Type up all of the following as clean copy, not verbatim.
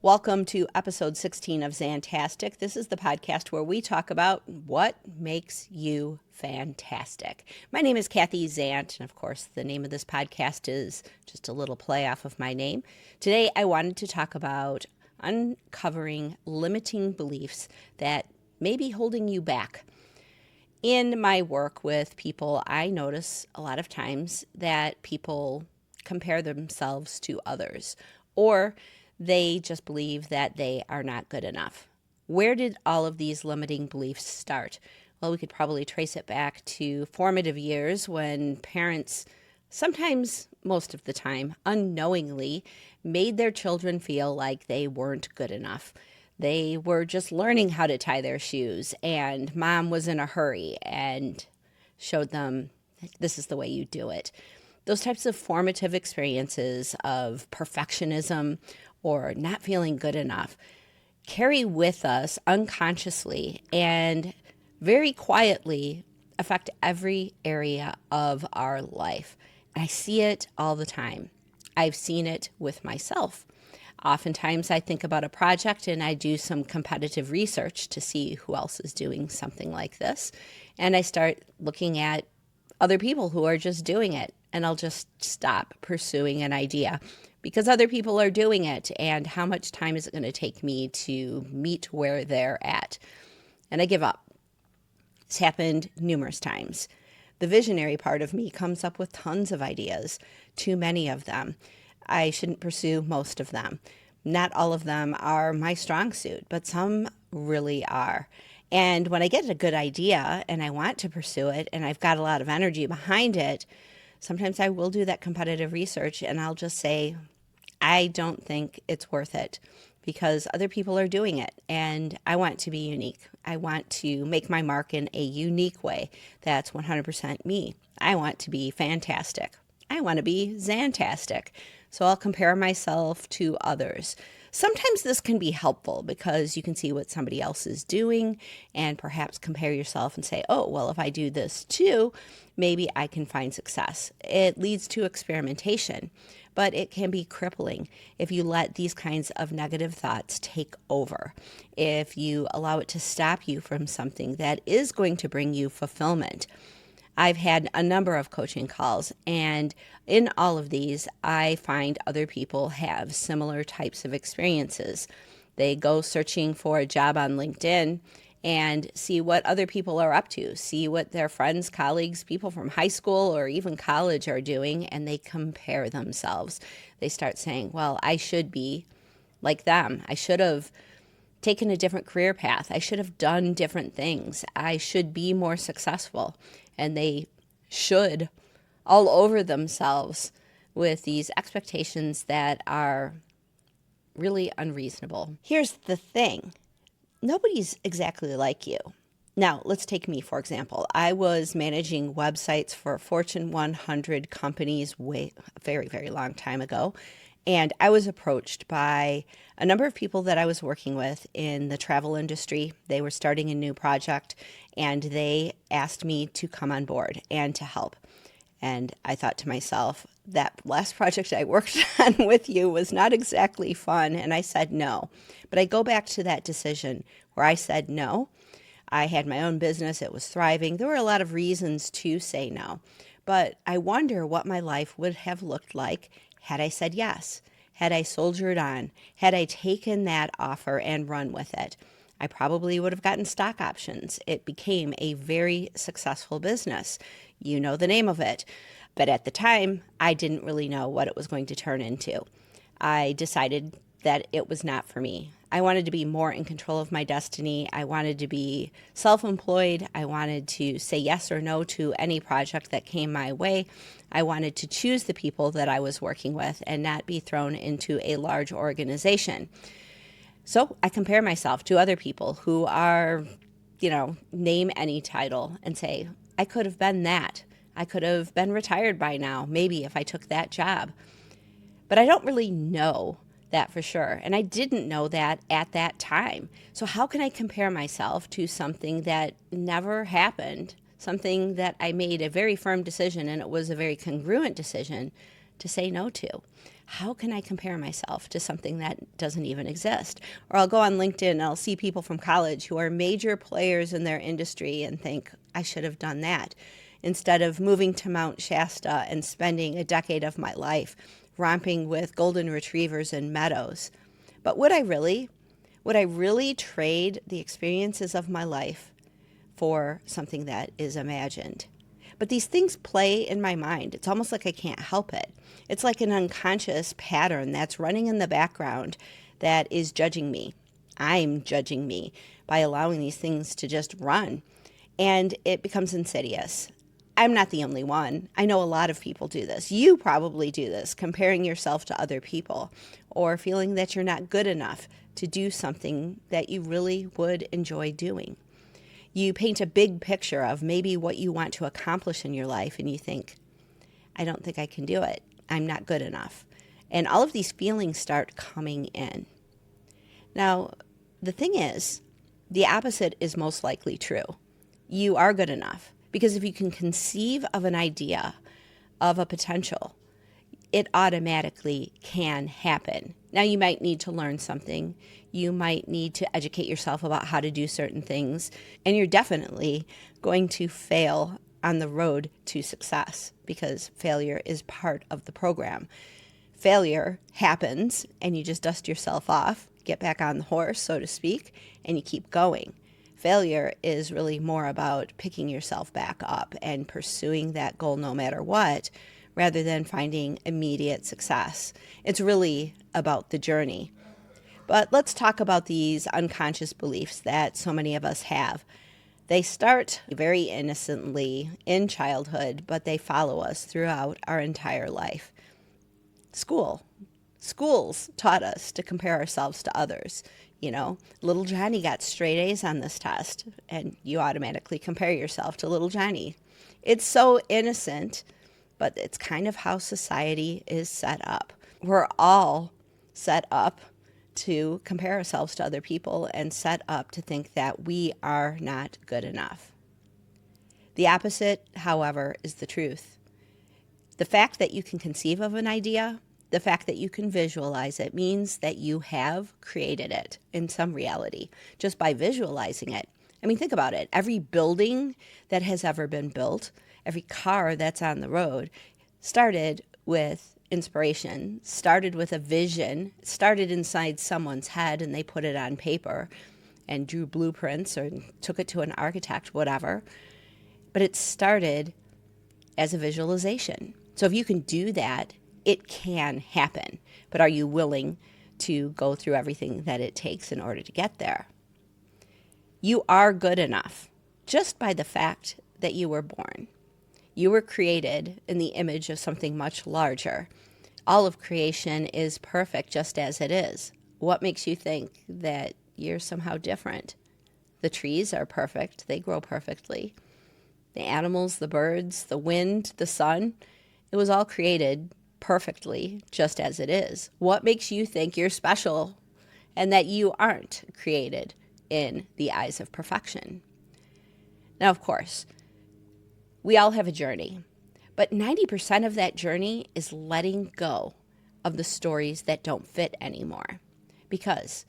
Welcome to episode 16 of Zantastic. This is the podcast where we talk about what makes you fantastic. My name is Kathy Zant, and of course, the name of this podcast is just a little play off of my name. Today, I wanted to talk about uncovering limiting beliefs that may be holding you back. In my work with people, I notice a lot of times that people compare themselves to others, or they just believe that they are not good enough. Where did all of these limiting beliefs start? Well, we could probably trace it back to formative years when parents, sometimes, most of the time, unknowingly, made their children feel like they weren't good enough. They were just learning how to tie their shoes, and mom was in a hurry and showed them this is the way you do it. Those types of formative experiences of perfectionism or not feeling good enough carry with us unconsciously and very quietly affect every area of our life. I see it all the time. I've seen it with myself. Oftentimes I think about a project and I do some competitive research to see who else is doing something like this. And I start looking at other people who are just doing it, and I'll just stop pursuing an idea because other people are doing it, and how much time is it going to take me to meet where they're at? And I give up. It's happened numerous times. The visionary part of me comes up with tons of ideas, too many of them. I shouldn't pursue most of them. Not all of them are my strong suit, but some really are. And when I get a good idea and I want to pursue it and I've got a lot of energy behind it, sometimes I will do that competitive research and I'll just say, I don't think it's worth it because other people are doing it and I want to be unique. I want to make my mark in a unique way that's 100% me. I want to be fantastic. I want to be Zantastic. So I'll compare myself to others. Sometimes this can be helpful because you can see what somebody else is doing and perhaps compare yourself and say, oh, well, if I do this too, maybe I can find success. It leads to experimentation, but it can be crippling if you let these kinds of negative thoughts take over. If you allow it to stop you from something that is going to bring you fulfillment. I've had a number of coaching calls, and in all of these, I find other people have similar types of experiences. They go searching for a job on LinkedIn and see what other people are up to, see what their friends, colleagues, people from high school or even college are doing, and they compare themselves. They start saying, well, I should be like them. I should have taken a different career path. I should have done different things. I should be more successful. And they should all over themselves with these expectations that are really unreasonable. Here's the thing. Nobody's exactly like you. Now, let's take me, for example. I was managing websites for Fortune 100 companies a very, very long time ago. And I was approached by a number of people that I was working with in the travel industry. They were starting a new project, and they asked me to come on board and to help. And I thought to myself, that last project I worked on with you was not exactly fun, and I said no. But I go back to that decision where I said no. I had my own business. It was thriving. There were a lot of reasons to say no. But I wonder what my life would have looked like had I said yes, had I soldiered on, had I taken that offer and run with it. I probably would have gotten stock options. It became a very successful business. You know the name of it. But at the time, I didn't really know what it was going to turn into. I decided that it was not for me. I wanted to be more in control of my destiny. I wanted to be self-employed. I wanted to say yes or no to any project that came my way. I wanted to choose the people that I was working with and not be thrown into a large organization. So I compare myself to other people who are, name any title and say, I could have been that. I could have been retired by now, maybe if I took that job. But I don't really know that for sure. And I didn't know that at that time. So how can I compare myself to something that never happened, something that I made a very firm decision, and it was a very congruent decision to say no to? How can I compare myself to something that doesn't even exist? Or I'll go on LinkedIn and I'll see people from college who are major players in their industry and think, I should have done that, instead of moving to Mount Shasta and spending a decade of my life romping with golden retrievers in meadows. But would I really? Would I really trade the experiences of my life for something that is imagined? But these things play in my mind. It's almost like I can't help it. It's like an unconscious pattern that's running in the background that is judging me. I'm judging me by allowing these things to just run. And it becomes insidious. I'm not the only one. I know a lot of people do this. You probably do this, comparing yourself to other people or feeling that you're not good enough to do something that you really would enjoy doing. You paint a big picture of maybe what you want to accomplish in your life, and you think, I don't think I can do it. I'm not good enough. And all of these feelings start coming in. Now, the thing is, the opposite is most likely true. You are good enough, because if you can conceive of an idea, of a potential, it automatically can happen. Now, you might need to learn something. You might need to educate yourself about how to do certain things. And you're definitely going to fail on the road to success, because failure is part of the program. Failure happens, and you just dust yourself off, get back on the horse, so to speak, and you keep going. Failure is really more about picking yourself back up and pursuing that goal no matter what, rather than finding immediate success. It's really about the journey. But let's talk about these unconscious beliefs that so many of us have. They start very innocently in childhood, but they follow us throughout our entire life. Schools taught us to compare ourselves to others. You know, little Johnny got straight A's on this test, and you automatically compare yourself to little Johnny. It's so innocent, but it's kind of how society is set up. We're all set up to compare ourselves to other people and set up to think that we are not good enough. The opposite, however, is the truth. The fact that you can conceive of an idea, the fact that you can visualize it, means that you have created it in some reality just by visualizing it. I mean, think about it. Every building that has ever been built, every car that's on the road, started with inspiration, started with a vision, started inside someone's head, and they put it on paper and drew blueprints or took it to an architect, whatever. But it started as a visualization. So if you can do that, it can happen. But are you willing to go through everything that it takes in order to get there? You are good enough just by the fact that you were born. You were created in the image of something much larger. All of creation is perfect just as it is. What makes you think that you're somehow different? The trees are perfect. They grow perfectly. The animals, the birds, the wind, the sun, it was all created perfectly just as it is. What makes you think you're special and that you aren't created in the eyes of perfection? Now, of course, we all have a journey, but 90% of that journey is letting go of the stories that don't fit anymore. Because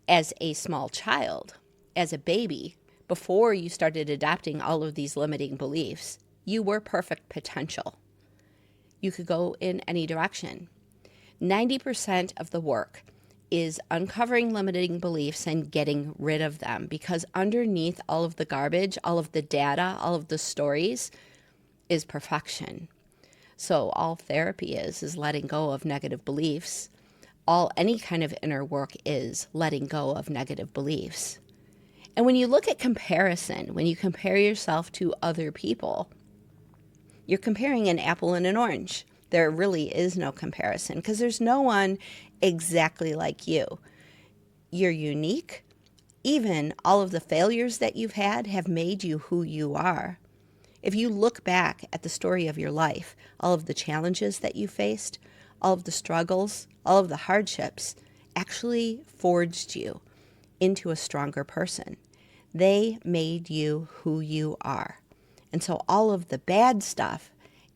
as a small child, as a baby, before you started adopting all of these limiting beliefs, you were perfect potential. You could go in any direction. 90% of the work is uncovering limiting beliefs and getting rid of them, because underneath all of the garbage, all of the data, all of the stories is perfection. So all therapy is letting go of negative beliefs. Any kind of inner work is letting go of negative beliefs. And when you look at comparison, when you compare yourself to other people, you're comparing an apple and an orange. There really is no comparison, because there's no one exactly like you. You're unique. Even all of the failures that you've had have made you who you are. If you look back at the story of your life, all of the challenges that you faced, all of the struggles, all of the hardships actually forged you into a stronger person. They made you who you are. And so all of the bad stuff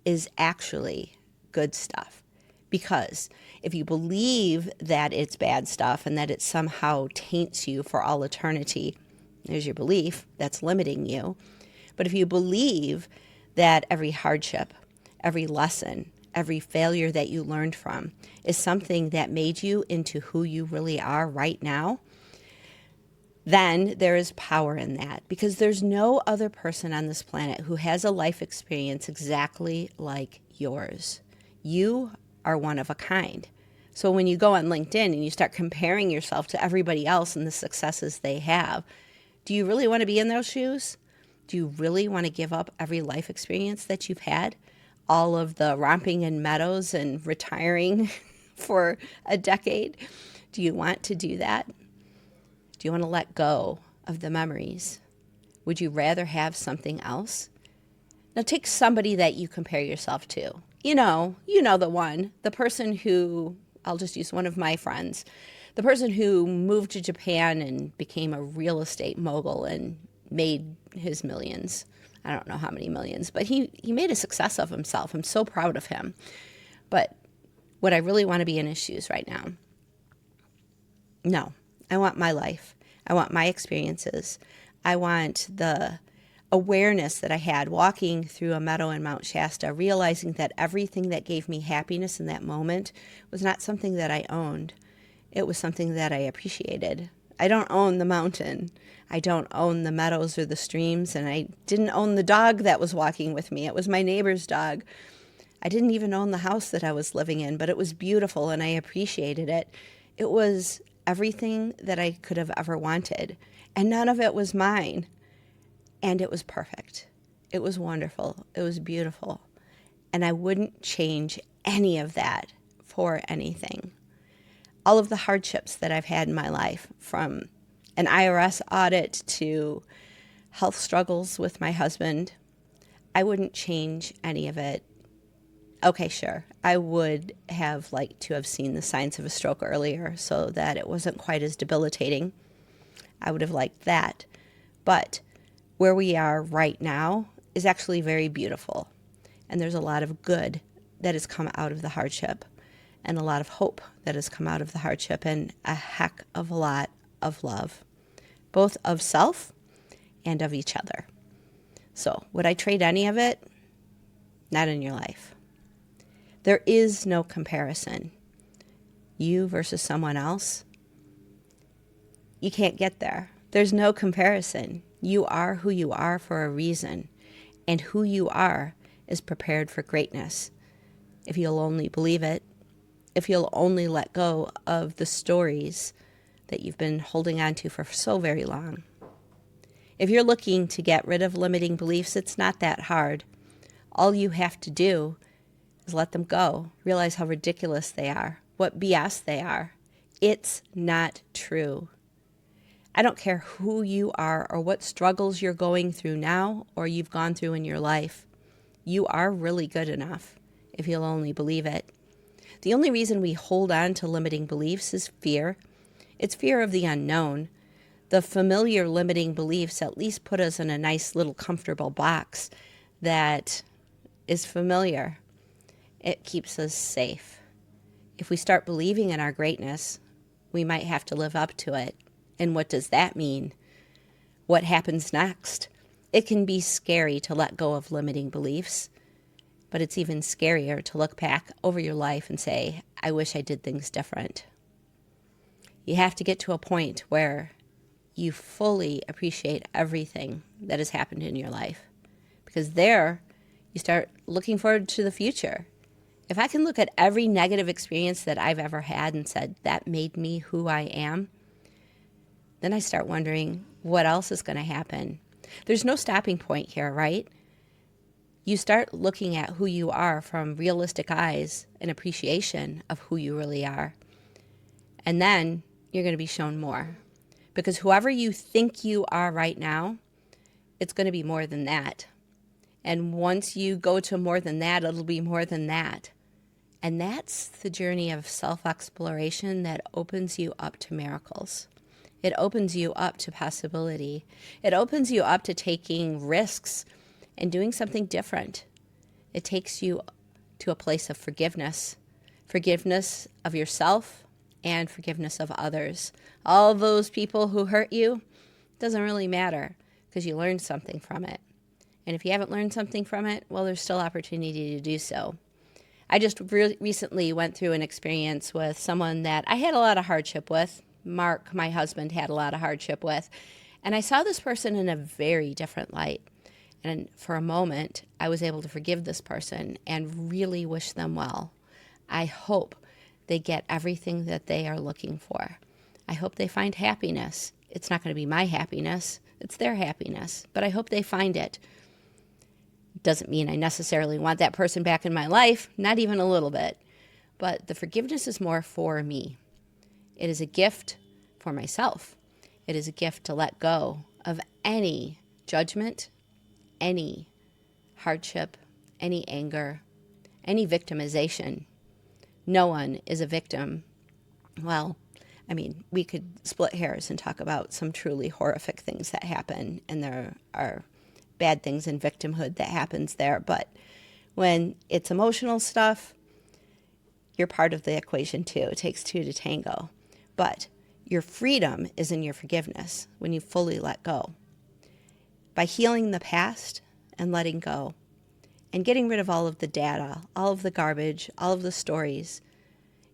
is actually good stuff. Because if you believe that it's bad stuff and that it somehow taints you for all eternity, there's your belief that's limiting you. But if you believe that every hardship, every lesson, every failure that you learned from is something that made you into who you really are right now, then there is power in that, because there's no other person on this planet who has a life experience exactly like yours. You are one of a kind. So when you go on LinkedIn and you start comparing yourself to everybody else and the successes they have, do you really want to be in those shoes? Do you really want to give up every life experience that you've had? All of the romping in meadows and retiring for a decade? Do you want to do that? Do you want to let go of the memories? Would you rather have something else? Now take somebody that you compare yourself to. You know the one, the person who, I'll just use one of my friends, the person who moved to Japan and became a real estate mogul and made his millions. I don't know how many millions, but he made a success of himself. I'm so proud of him. But would I really want to be in his shoes right now? No. I want my life. I want my experiences. I want the awareness that I had walking through a meadow in Mount Shasta, realizing that everything that gave me happiness in that moment was not something that I owned. It was something that I appreciated. I don't own the mountain. I don't own the meadows or the streams, and I didn't own the dog that was walking with me. It was my neighbor's dog. I didn't even own the house that I was living in, but it was beautiful and I appreciated it. It was everything that I could have ever wanted, and none of it was mine. And it was perfect. It was wonderful. It was beautiful. And I wouldn't change any of that for anything. All of the hardships that I've had in my life, from an IRS audit to health struggles with my husband, I wouldn't change any of it. Okay, sure. I would have liked to have seen the signs of a stroke earlier so that it wasn't quite as debilitating. I would have liked that. But where we are right now is actually very beautiful. And there's a lot of good that has come out of the hardship, and a lot of hope that has come out of the hardship, and a heck of a lot of love, both of self and of each other. So would I trade any of it? Not in your life. There is no comparison. You versus someone else. You can't get there. There's no comparison. You are who you are for a reason, and who you are is prepared for greatness. If you'll only believe it, if you'll only let go of the stories that you've been holding on to for so very long. If you're looking to get rid of limiting beliefs, it's not that hard. All you have to do is let them go. Realize how ridiculous they are, what BS they are. It's not true. I don't care who you are or what struggles you're going through now or you've gone through in your life. You are really good enough if you'll only believe it. The only reason we hold on to limiting beliefs is fear. It's fear of the unknown. The familiar limiting beliefs at least put us in a nice little comfortable box that is familiar. It keeps us safe. If we start believing in our greatness, we might have to live up to it. And what does that mean? What happens next? It can be scary to let go of limiting beliefs, but it's even scarier to look back over your life and say, I wish I did things different. You have to get to a point where you fully appreciate everything that has happened in your life, because there you start looking forward to the future. If I can look at every negative experience that I've ever had and said, that made me who I am, then I start wondering what else is going to happen. There's no stopping point here, right? You start looking at who you are from realistic eyes and appreciation of who you really are. And then you're going to be shown more. Because whoever you think you are right now, it's going to be more than that. And once you go to more than that, it'll be more than that. And that's the journey of self-exploration that opens you up to miracles. It opens you up to possibility. It opens you up to taking risks and doing something different. It takes you to a place of forgiveness. Forgiveness of yourself and forgiveness of others. All those people who hurt you, doesn't really matter because you learned something from it. And if you haven't learned something from it, well, there's still opportunity to do so. I just recently went through an experience with someone that I had a lot of hardship with. Mark, my husband, had a lot of hardship with. And I saw this person in a very different light. And for a moment, I was able to forgive this person and really wish them well. I hope they get everything that they are looking for. I hope they find happiness. It's not going to be my happiness. It's their happiness. But I hope they find it. Doesn't mean I necessarily want that person back in my life, not even a little bit. But the forgiveness is more for me. It is a gift for myself. It is a gift to let go of any judgment, any hardship, any anger, any victimization. No one is a victim. Well, I mean, we could split hairs and talk about some truly horrific things that happen, and there are bad things in victimhood that happens there. But when it's emotional stuff, you're part of the equation too. It takes two to tango. But your freedom is in your forgiveness when you fully let go. By healing the past and letting go and getting rid of all of the data, all of the garbage, all of the stories,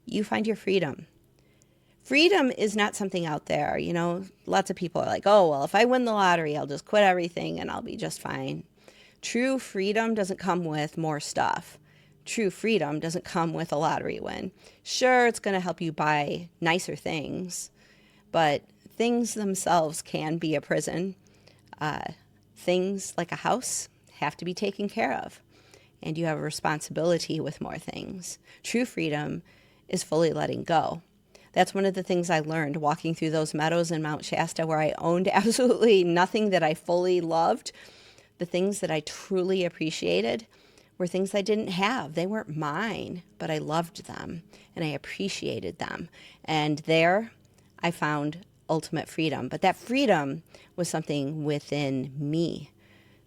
you find your freedom. Freedom is not something out there. You know, lots of people are like, oh, well, if I win the lottery, I'll just quit everything and I'll be just fine. True freedom doesn't come with more stuff. True freedom doesn't come with a lottery win. Sure, it's going to help you buy nicer things, but things themselves can be a prison. Things like a house have to be taken care of, and you have a responsibility with more things. True freedom is fully letting go. That's one of the things I learned walking through those meadows in Mount Shasta where I owned absolutely nothing that I fully loved. The things that I truly appreciated were things I didn't have. They weren't mine, but I loved them and I appreciated them. And there I found ultimate freedom. But that freedom was something within me.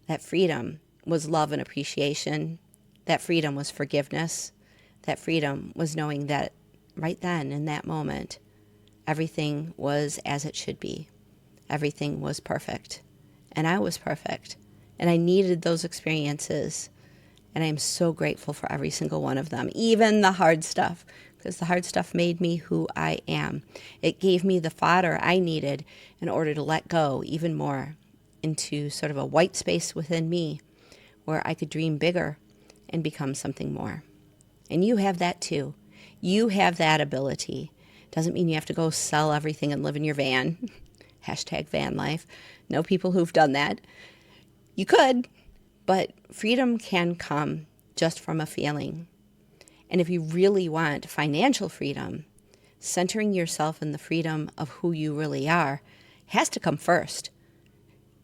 That freedom was love and appreciation. That freedom was forgiveness. That freedom was knowing that right then, in that moment, everything was as it should be. Everything was perfect. And I was perfect. And I needed those experiences. And I am so grateful for every single one of them, even the hard stuff, because the hard stuff made me who I am. It gave me the fodder I needed in order to let go even more into sort of a white space within me where I could dream bigger and become something more. And you have that too. You have that ability. Doesn't mean you have to go sell everything and live in your van. Hashtag van life. Know people who've done that. You could, but freedom can come just from a feeling. And if you really want financial freedom, centering yourself in the freedom of who you really are has to come first.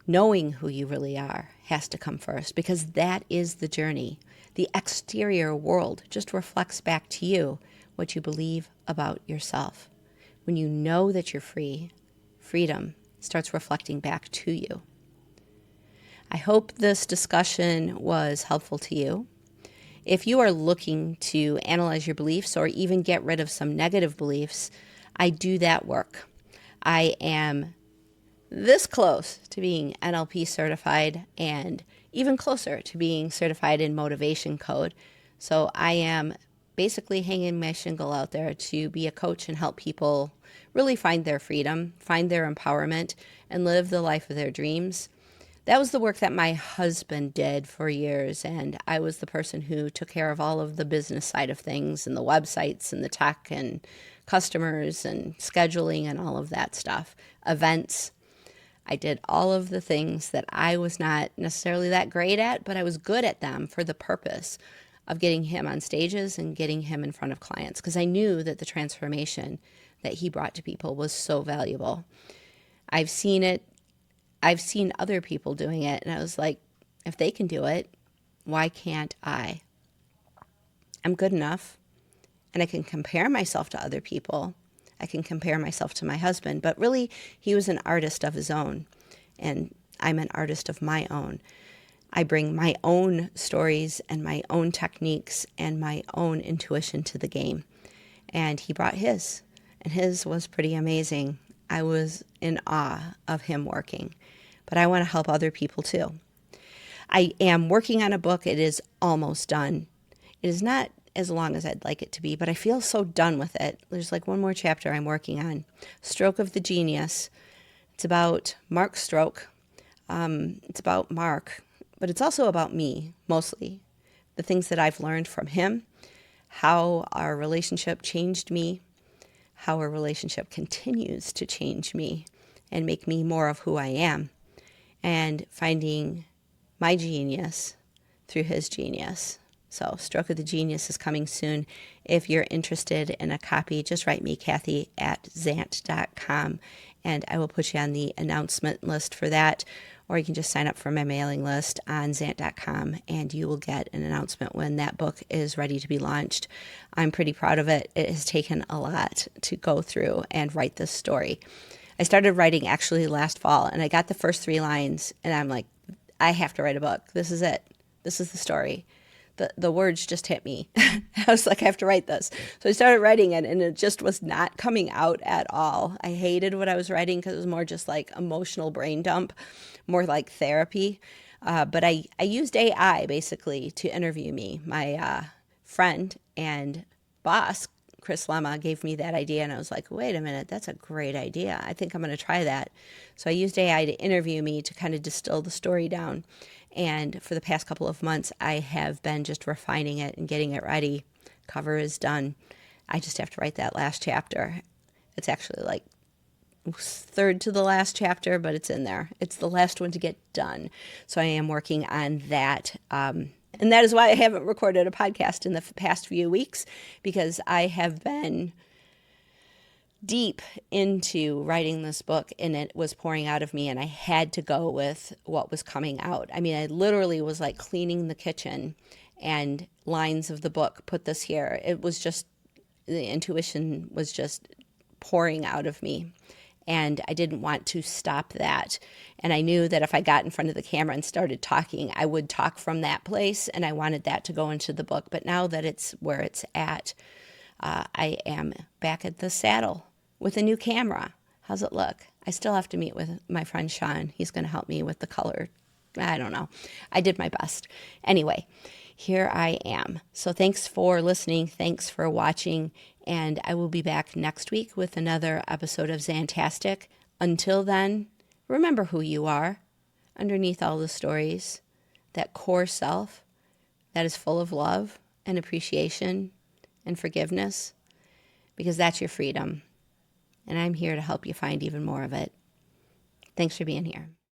Knowing who you really are has to come first, because that is the journey. The exterior world just reflects back to you what you believe about yourself. When you know that you're free, freedom starts reflecting back to you. I hope this discussion was helpful to you. If you are looking to analyze your beliefs or even get rid of some negative beliefs, I do that work. I am this close to being NLP certified and even closer to being certified in motivation code. So I am basically hanging my shingle out there to be a coach and help people really find their freedom, find their empowerment, and live the life of their dreams. That was the work that my husband did for years, and I was the person who took care of all of the business side of things and the websites and the tech and customers and scheduling and all of that stuff, events. I did all of the things that I was not necessarily that great at, but I was good at them for the purpose of getting him on stages and getting him in front of clients, because I knew that the transformation that he brought to people was so valuable. I've seen it. I've seen other people doing it, and I was like, if they can do it, why can't I? I'm good enough, and I can compare myself to other people. I can compare myself to my husband, but really, he was an artist of his own, and I'm an artist of my own. I bring my own stories and my own techniques and my own intuition to the game. And he brought his, and his was pretty amazing. I was in awe of him working, but I want to help other people too. I am working on a book. It is almost done. It is not as long as I'd like it to be, but I feel so done with it. There's like one more chapter I'm working on. Stroke of the Genius. It's about Mark's stroke. It's about Mark, but it's also about me, mostly. The things that I've learned from him, how our relationship changed me, how our relationship continues to change me and make me more of who I am, and finding my genius through his genius. So Stroke of the Genius is coming soon. If you're interested in a copy, just write me, Kathy, at Zant.com, and I will put you on the announcement list for that. Or you can just sign up for my mailing list on Zant.com, and you will get an announcement when that book is ready to be launched. I'm pretty proud of it. It has taken a lot to go through and write this story. I started writing actually last fall, and I got the first 3 lines, and I'm like, I have to write a book. This is it. This is the story. The words just hit me. I was like, I have to write this. So I started writing it, and it just was not coming out at all. I hated what I was writing because it was more just like emotional brain dump, more like therapy. But I used AI basically to interview me. My friend and boss, Chris Lemma, gave me that idea, and I was like, wait a minute, that's a great idea. I think I'm going to try that. So I used AI to interview me to kind of distill the story down. And for the past couple of months, I have been just refining it and getting it ready. Cover is done. I just have to write that last chapter. It's actually like third to the last chapter, but it's in there. It's the last one to get done. So I am working on that. And that is why I haven't recorded a podcast in the past few weeks, because I have been deep into writing this book, and it was pouring out of me, and I had to go with what was coming out. I mean, I literally was like cleaning the kitchen, and lines of the book, put this here. It was just, the intuition was just pouring out of me, and I didn't want to stop that. And I knew that if I got in front of the camera and started talking, I would talk from that place, and I wanted that to go into the book. But now that it's where it's at, I am back at the saddle with a new camera. How's it look? I still have to meet with my friend Sean. He's going to help me with the color. I don't know. I did my best. Anyway, here I am. So thanks for listening. Thanks for watching. And I will be back next week with another episode of Zantastic. Until then, remember who you are underneath all the stories. That core self that is full of love and appreciation and forgiveness, because that's your freedom. And I'm here to help you find even more of it. Thanks for being here.